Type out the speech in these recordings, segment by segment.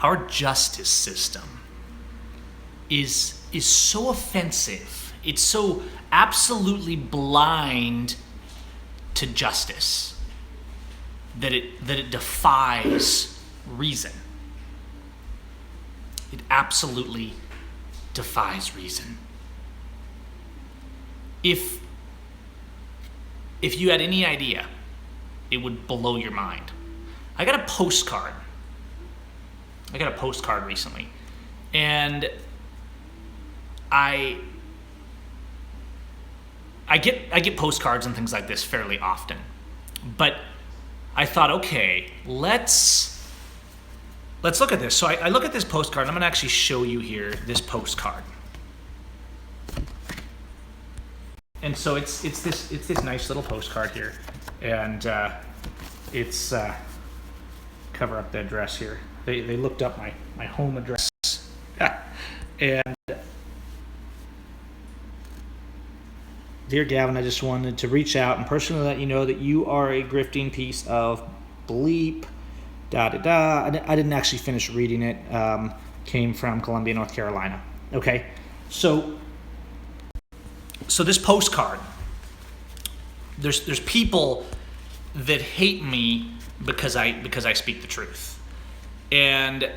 our justice system is so offensive. It's so absolutely blind to justice that it defies reason. It absolutely defies reason. If you had any idea, it would blow your mind. I got a postcard recently, and I get postcards and things like this fairly often, but I thought, okay, let's look at this. So I look at this postcard, and I'm going to actually show you here this postcard. And so it's this nice little postcard here, and it's cover up the address here. They looked up my home address, and dear Gavin, I just wanted to reach out and personally let you know that you are a grifting piece of bleep. I didn't actually finish reading it. Came from Columbia, North Carolina. Okay, so this postcard, there's people that hate me because I speak the truth, and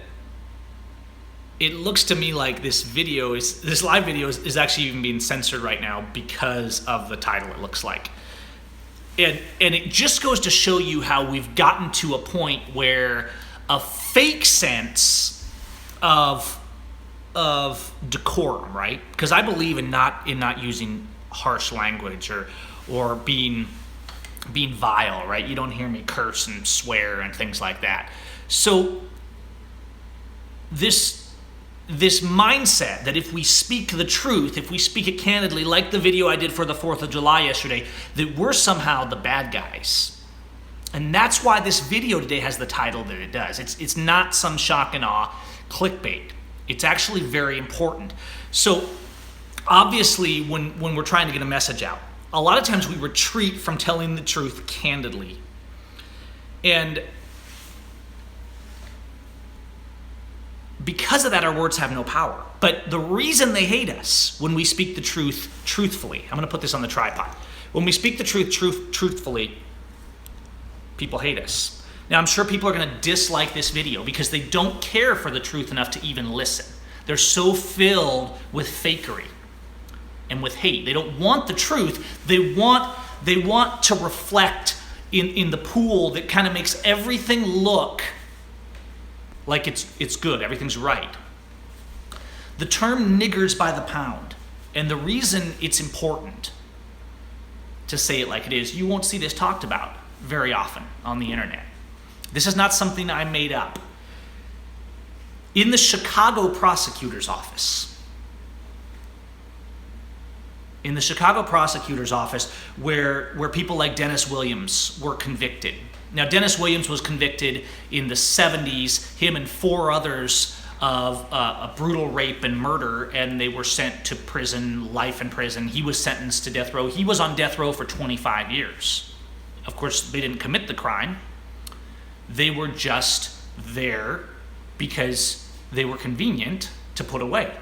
it looks to me like this live video is actually even being censored right now because of the title. It looks like, and it just goes to show you how we've gotten to a point where a fake sense of decorum, right? Because I believe in not using harsh language or being vile, right? You don't hear me curse and swear and things like that. So this mindset that if we speak the truth, if we speak it candidly, like the video I did for the 4th of July yesterday, that we're somehow the bad guys. And that's why this video today has the title that it does. It's not some shock and awe clickbait. It's actually very important. So obviously when we're trying to get a message out, a lot of times we retreat from telling the truth candidly. And because of that, our words have no power. But the reason they hate us when we speak the truth truthfully, I'm going to put this on the tripod. When we speak the truth truthfully, people hate us. Now, I'm sure people are going to dislike this video because they don't care for the truth enough to even listen. They're so filled with fakery and with hate. They don't want the truth. They want to reflect in the pool that kind of makes everything look like it's good, everything's right. The term niggers by the pound, and the reason it's important to say it like it is, you won't see this talked about very often on the internet. This is not something I made up. In the Chicago prosecutor's office, where people like Dennis Williams were convicted. Now, Dennis Williams was convicted in the 70s, him and 4 others, of a brutal rape and murder, and they were sent to prison, life in prison. He was sentenced to death row. He was on death row for 25 years. Of course, they didn't commit the crime. They were just there because they were convenient to put away.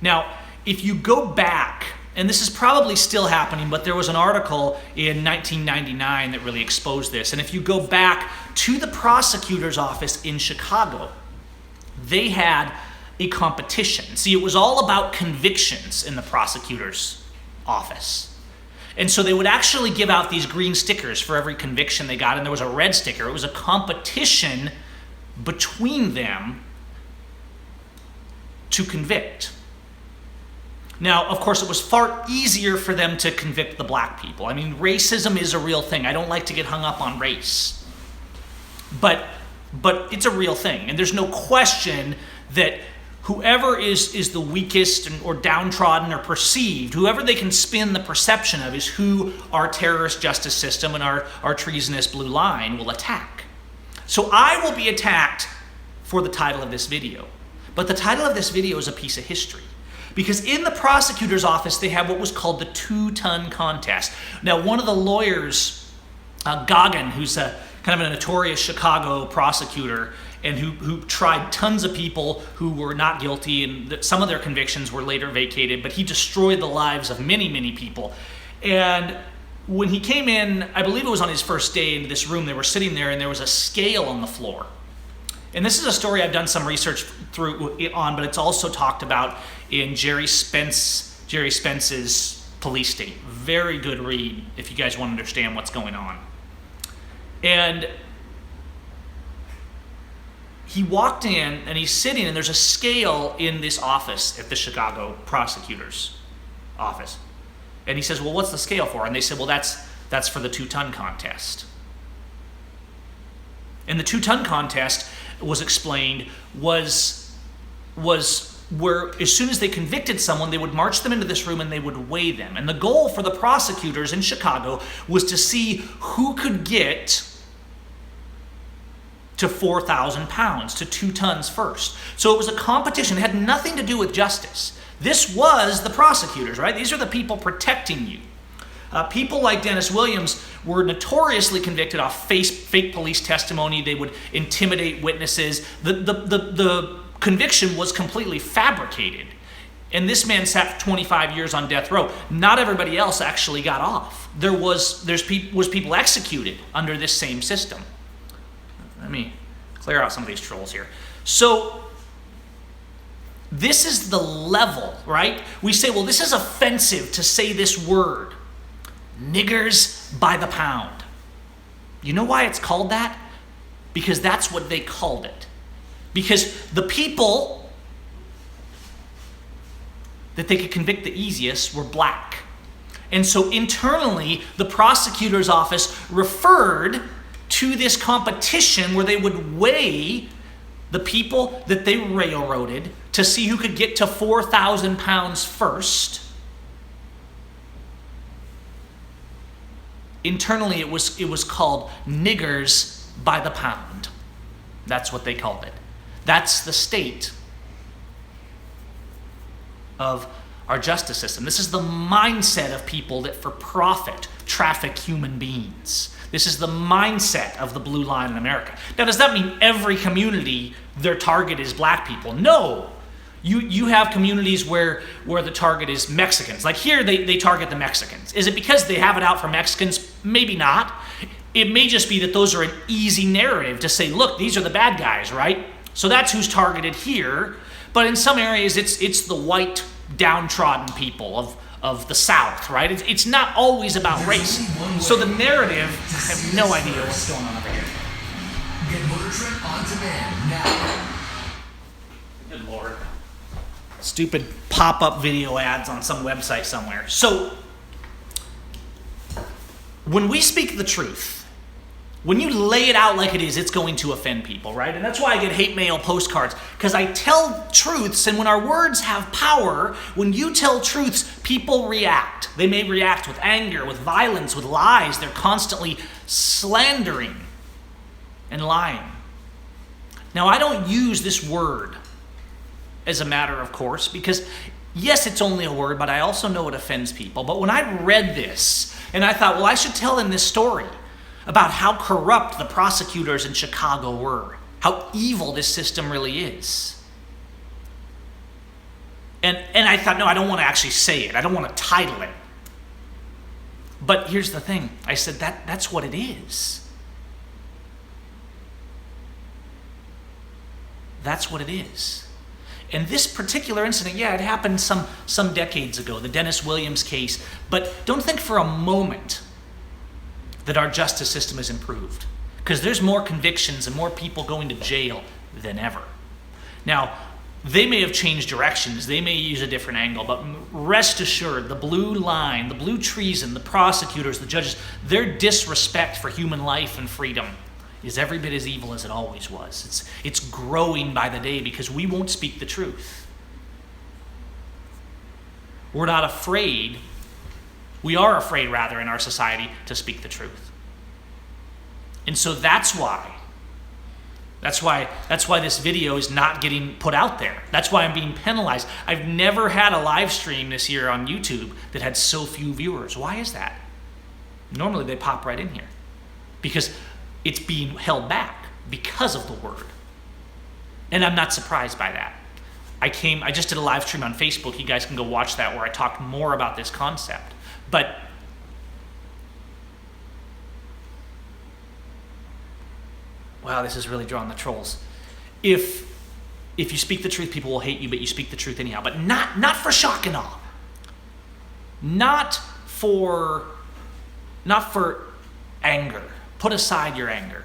Now, if you go back, and this is probably still happening, but there was an article in 1999 that really exposed this. And if you go back to the prosecutor's office in Chicago, they had a competition. See, it was all about convictions in the prosecutor's office. And so they would actually give out these green stickers for every conviction they got, and there was a red sticker. It was a competition between them to convict. Now, of course, it was far easier for them to convict the black people. I mean, racism is a real thing. I don't like to get hung up on race. But it's a real thing. And there's no question that whoever is the weakest or downtrodden or perceived, whoever they can spin the perception of, is who our terrorist justice system and our treasonous blue line will attack. So I will be attacked for the title of this video. But the title of this video is a piece of history. Because in the prosecutor's office, they have what was called the 2-ton contest. Now, one of the lawyers, Goggin, who's kind of a notorious Chicago prosecutor, and who tried tons of people who were not guilty, and some of their convictions were later vacated, but he destroyed the lives of many, many people. And when he came in, I believe it was on his first day into this room, they were sitting there and there was a scale on the floor. And this is a story I've done some research on, but it's also talked about in Jerry Spence's Police State. Very good read if you guys want to understand what's going on. And he walked in and he's sitting, and there's a scale in this office at the Chicago prosecutor's office. And he says, well, what's the scale for? And they said, well, that's for the 2-ton contest. And the 2-ton contest was explained was where as soon as they convicted someone, they would march them into this room and they would weigh them. And the goal for the prosecutors in Chicago was to see who could get to 4,000 pounds, to 2 tons first. So it was a competition. It had nothing to do with justice. This was the prosecutors, right? These are the people protecting you. People like Dennis Williams were notoriously convicted off fake police testimony. They would intimidate witnesses. The conviction was completely fabricated. And this man sat for 25 years on death row. Not everybody else actually got off. There was people executed under this same system. Let me clear out some of these trolls here. So this is the level, right? We say, well, this is offensive to say this word. Niggers by the pound. You know why it's called that? Because that's what they called it. Because the people that they could convict the easiest were black. And so internally, the prosecutor's office referred to this competition where they would weigh the people that they railroaded to see who could get to 4,000 pounds first. Internally, it was called niggers by the pound. That's what they called it. That's the state of our justice system. This is the mindset of people that for profit traffic human beings. This is the mindset of the blue line in America. Now, does that mean every community, their target is black people? No. You have communities where the target is Mexicans. Like here, they target the Mexicans. Is it because they have it out for Mexicans? Maybe not. It may just be that those are an easy narrative to say, look, these are the bad guys, right? So that's who's targeted here. But in some areas, it's the white, downtrodden people of the South, right? It's not always about race. So the narrative, I have no idea what's going on over here. Get Motor Trend on demand now. Good Lord. Stupid pop-up video ads on some website somewhere. So when we speak the truth, when you lay it out like it is, it's going to offend people, right? And that's why I get hate mail postcards, because I tell truths, and when our words have power, when you tell truths, people react. They may react with anger, with violence, with lies. They're constantly slandering and lying. Now, I don't use this word as a matter of course, because yes, it's only a word, but I also know it offends people. But when I read this, and I thought, well, I should tell them this story about how corrupt the prosecutors in Chicago were, how evil this system really is. And I thought, no, I don't want to actually say it. I don't want to title it. But here's the thing. I said, that's what it is. That's what it is. And this particular incident, yeah, it happened some decades ago, the Dennis Williams case, but don't think for a moment that our justice system has improved, because there's more convictions and more people going to jail than ever. Now, they may have changed directions, they may use a different angle, but rest assured, the blue line, the blue treason, the prosecutors, the judges, their disrespect for human life and freedom is every bit as evil as it always was. It's growing by the day because we won't speak the truth. We're not afraid. We are afraid, rather, in our society to speak the truth. And so that's why this video is not getting put out there. That's why I'm being penalized. I've never had a live stream this year on YouTube that had so few viewers. Why is that? Normally they pop right in here because it's being held back because of the word. And I'm not surprised by that. I just did a live stream on Facebook. You guys can go watch that where I talked more about this concept. But wow, this is really drawing the trolls. If you speak the truth, people will hate you, but you speak the truth anyhow. But not for shock and awe. Not for anger. Put aside your anger.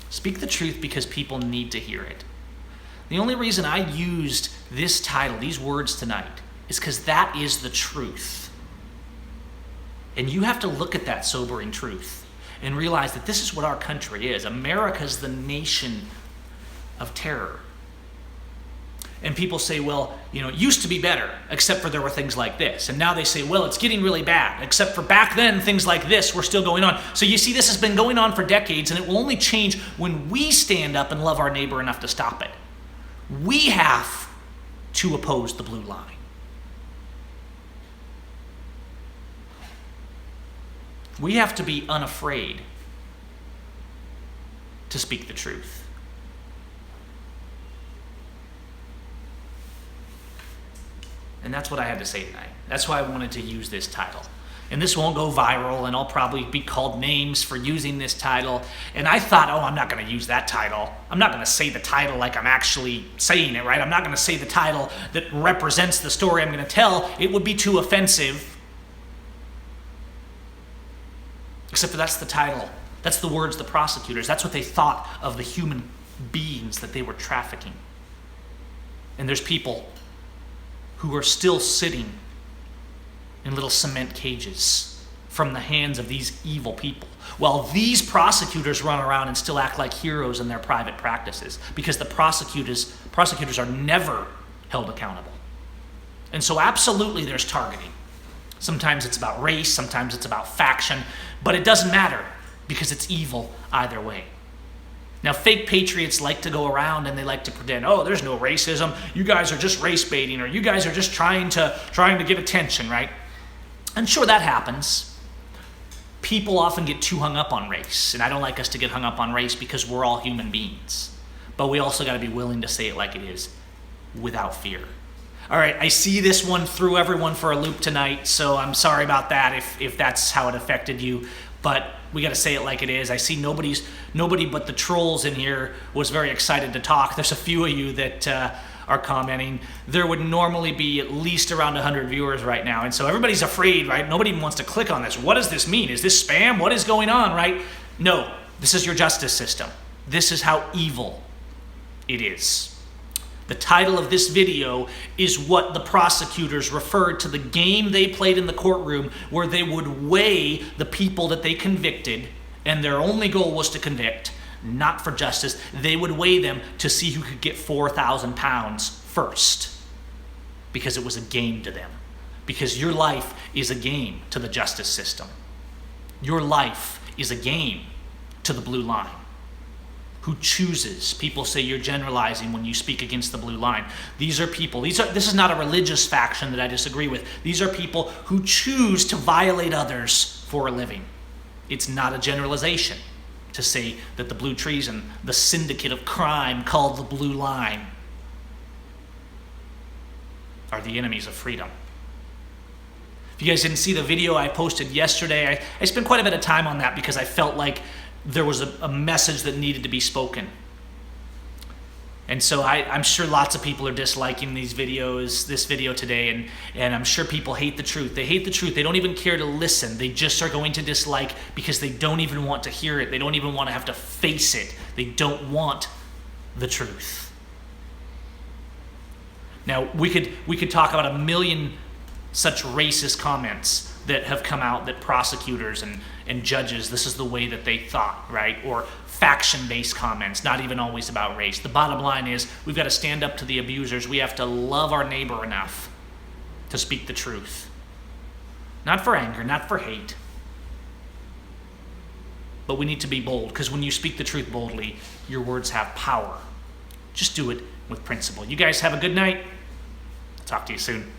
Speak the truth because people need to hear it. The only reason I used this title, these words tonight, is because that is the truth. And you have to look at that sobering truth and realize that this is what our country is. America's the nation of terror. And people say, well, it used to be better, except for there were things like this. And now they say, well, it's getting really bad, except for back then, things like this were still going on. So you see, this has been going on for decades, and it will only change when we stand up and love our neighbor enough to stop it. We have to oppose the blue line. We have to be unafraid to speak the truth. And that's what I had to say tonight. That's why I wanted to use this title. And this won't go viral, and I'll probably be called names for using this title. And I thought, I'm not going to use that title. I'm not going to say the title like I'm actually saying it, right? I'm not going to say the title that represents the story I'm going to tell. It would be too offensive. Except for that's the title. That's the words of the prosecutors. That's what they thought of the human beings that they were trafficking. And there's people who are still sitting in little cement cages from the hands of these evil people, while these prosecutors run around and still act like heroes in their private practices, because the prosecutors are never held accountable. And so absolutely there's targeting. Sometimes it's about race, sometimes it's about faction, but it doesn't matter because it's evil either way. Now, fake patriots like to go around and they like to pretend, there's no racism. You guys are just race baiting, or you guys are just trying to get attention, right? And sure, that happens. People often get too hung up on race, and I don't like us to get hung up on race because we're all human beings. But we also got to be willing to say it like it is, without fear. All right, I see this one threw everyone for a loop tonight, so I'm sorry about that if that's how it affected you. But we got to say it like it is. I see nobody but the trolls in here was very excited to talk. There's a few of you that are commenting. There would normally be at least around 100 viewers right now. And so everybody's afraid, right? Nobody even wants to click on this. What does this mean? Is this spam? What is going on, right? No, this is your justice system. This is how evil it is. The title of this video is what the prosecutors referred to the game they played in the courtroom, where they would weigh the people that they convicted, and their only goal was to convict, not for justice. They would weigh them to see who could get 4,000 pounds first, because it was a game to them. Because your life is a game to the justice system. Your life is a game to the blue line. Who chooses? People say you're generalizing when you speak against the blue line. These are people, this is not a religious faction that I disagree with. These are people who choose to violate others for a living. It's not a generalization to say that the blue treason, the syndicate of crime called the blue line, are the enemies of freedom. If you guys didn't see the video I posted yesterday, I spent quite a bit of time on that because I felt like there was a message that needed to be spoken. And so I'm sure lots of people are disliking this video today, and I'm sure people hate the truth. They hate the truth. They don't even care to listen. They just are going to dislike because they don't even want to hear it. They don't even want to have to face it. They don't want the truth. Now, we could talk about a million such racist comments that have come out that prosecutors and judges, this is the way that they thought, right? Or faction-based comments, not even always about race. The bottom line is we've got to stand up to the abusers. We have to love our neighbor enough to speak the truth. Not for anger, not for hate. But we need to be bold, because when you speak the truth boldly, your words have power. Just do it with principle. You guys have a good night. Talk to you soon.